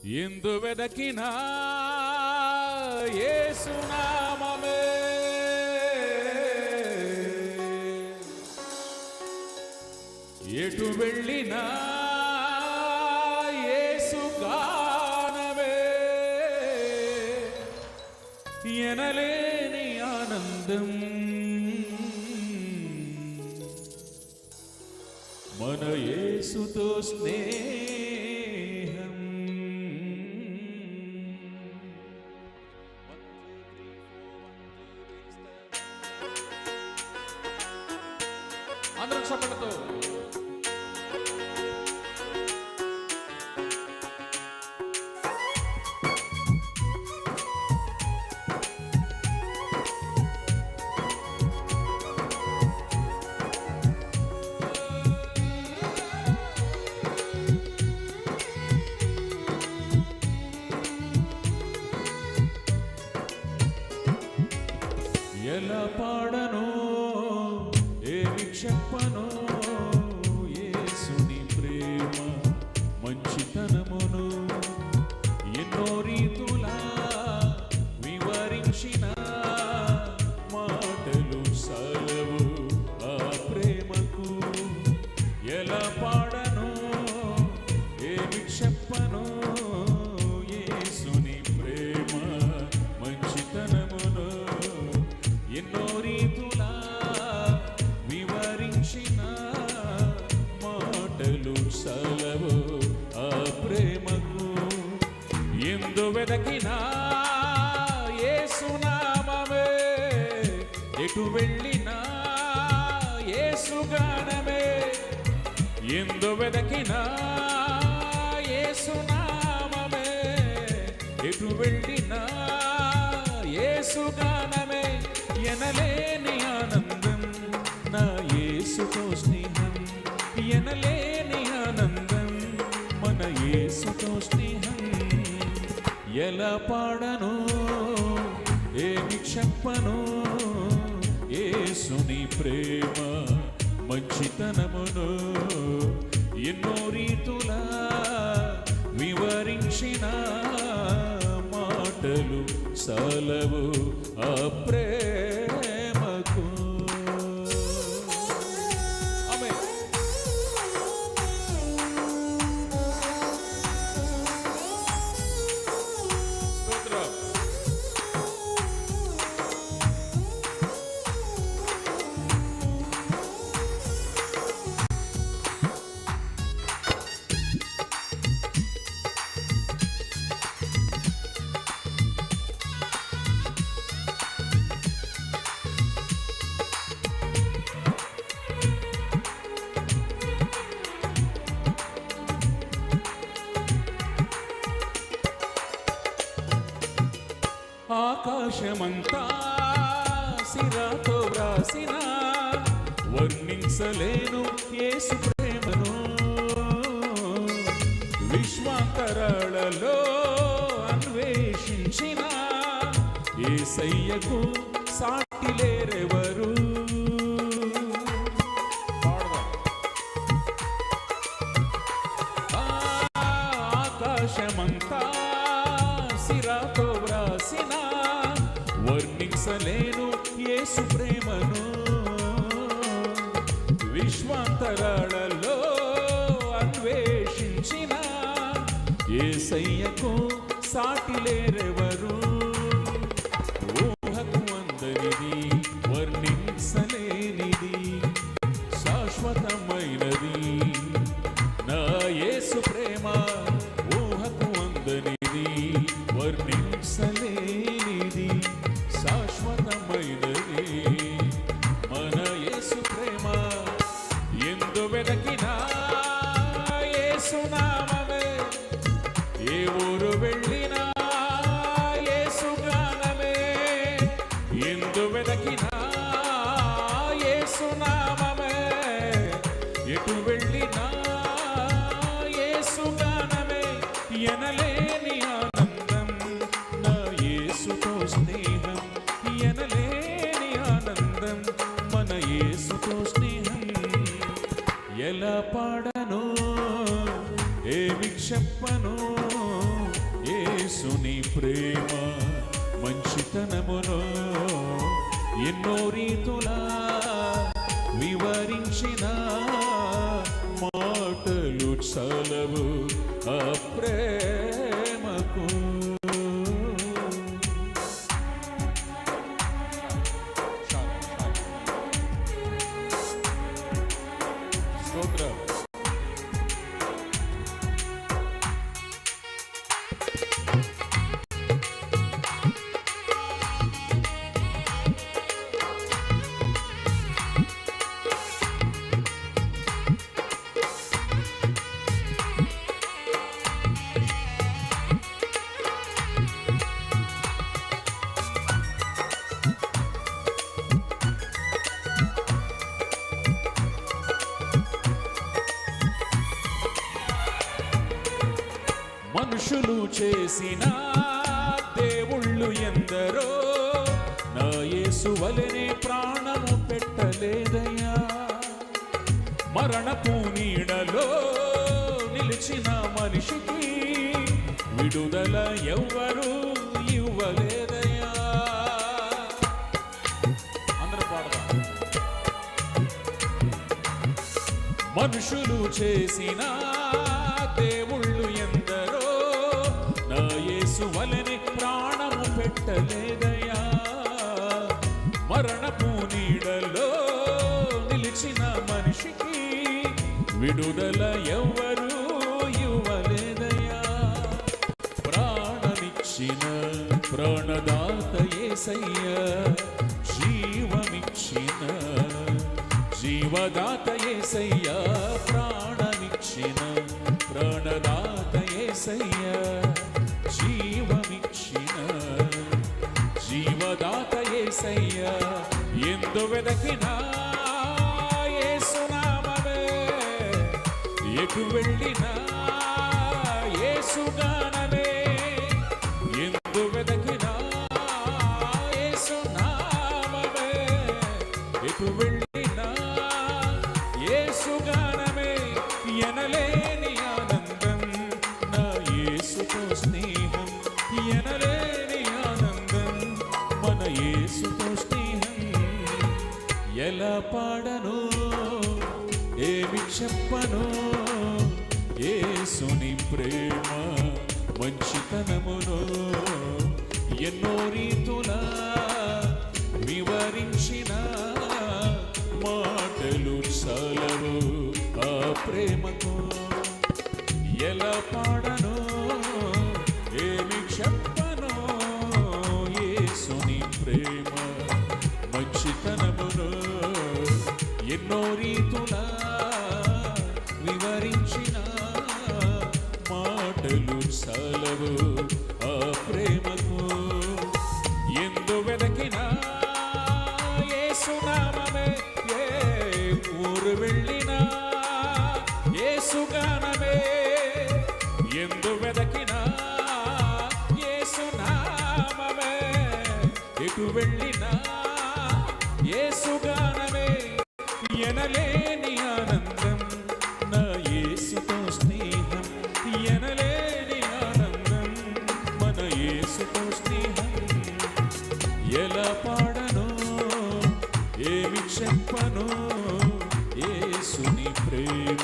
ఎందు వెదకినా యేసు నామమే, ఎటు వెళ్ళినా యేసు గానమే, ఎనలేని ఆనందం మన యేసుతో స్నేహం. అందరం చప్పట్లతో ఎలా పాడను ఏమి చెప్పను యేసుని ప్రేమ మంచితనమును, ఎన్నో రీతులా వివరించిన మాటలు సలవు ఆ ప్రేమకు. ఎలా పాడను ఏమి చెప్పను యేసుని ప్రేమ మంచితనమును, ఎన్నో రీతులా వివరించిన మాటలు సలవు ఆ ప్రేమకు. ఎందు వెదకినా యేసు నామమే, ఎటు వెళ్ళినా యేసు గానమే, ఎందు వెదకినా యేసు నామమే, ఎటు వెళ్ళినా యేసు గానమే, ఎనలేని ఆనందం నా యేసుతో స్నేహం, ఎనలేని ఆనందం మన యేసుతో స్నేహం. ఎలా పాడను ఏమి చెప్పను యేసుని ప్రేమ మంచితనమును, ఎన్నో రీతులా వివరించిన మాటలు సలవు ఆ ప్రేమకు. ఆమేన్. స్తోత్రం. ఆకాశమంతా సిరాతో వ్రాసిన వర్ణించలేను యేసు ప్రేమను, విశ్వాంతరాళలో అన్వేషించిన యేసయ్యకు సాటి లేరెవరు. ఆకాశమంతా సిరాతో వ్రాసిన వర్ణించలేను యేసు ప్రేమను, విశ్వాంతరాళలో అన్వేషించిన యేసయ్యకు సాటి లేరెవరు. ఊహకు అందనిది వర్ణించలేనిది శాశ్వతమైనది నా యేసు ప్రేమ, ఊహకు అందనిది వర్ణించలేనిది శాశ్వతమైనది మన యేసు ప్రేమ. ఎందు వెదకినా యేసు నామమే, ఏ ఊరు వెళ్ళినా యేసు గానమే, ఎందు వెదకినా యేసు నామమే, ఎటు వెళ్ళినా యేసు గానమే, ఎనలేని ఆనందం నా యేసుతో స్నేహం, ఎనలేని ఆనందం మన యేసుతో స్నేహం. ఎలా పాడను ఏమి చెప్పను చెప్పను యేసుని ప్రేమ మంచితనమును ఎన్నో రీతులా వివరించిన మాటలు చాలవు ఆ ప్రేమకు. స్తోత్రం. మనుషులు చేసిన దేవుళ్ళు ఎందరో నా యేసు వలెనే ప్రాణము పెట్టలేదయ్యా. మరణపు నీడలో నిలిచిన మనిషికి విడుదల ఎవ్వరూ ఇవ్వలేదయ్యా. అందరూ పాడదాం. మనుషులు చేసిన దేవుళ్ళు ఎందరో నా యేసు వలెనే ప్రాణము పెట్టలేదయ్యా. మరణపు నీడలో నిలిచిన మనిషికి విడుదల ఎవ్వరూ ఇవ్వలేదయ్యా. ప్రాణమిచ్చిన ప్రాణదాత యేసయ్యా, జీవమిచ్చిన జీవదాత యేసయ్యా, ప్రాణమిచ్చిన ప్రాణదాత యేసయ్యా, జీవమిచ్చిన జీవదాత యేసయ్యా. ఎందు వెదకినా యేసు నామమే, ఎటు వెళ్ళినా యేసు గానమే. ఎందు వెదకినా యేసు నామమే, ఎటు వెళ్ళినా యేసు గానమే. ఎనలేని ఆనందం నా యేసుతో స్నేహం, ఎనలేని ఆనందం మన యేసుతో స్నేహం. ఎలా పాడను ఏమి చెప్పను యేసుని ప్రేమ మంచితనమును ఎన్నో రీతులా వివరించిన మాటలు చాలవు ఆ ప్రేమకు. ఎలా పాడను ఏమి చెప్పను యేసుని ప్రేమ మంచితనమును ఎన్నో రీతులా వివరించిన మాటలు చాలవు ఆ ప్రేమకు. ఎందు వెదకినా యేసు నామమే, ఏ ఊరు వెళ్ళినా యేసు గానమే. ఎందు వెదకినా యేసు నామమే, ఎటు వెళ్ళినా యేసు గానమే. ఎనలేని ఆనందం నా యేసుతో స్నేహం, ఎనలేని ఆనందం మన యేసుతో స్నేహం. ఎలా పాడను ఏమి చెప్పను యేసుని ప్రేమ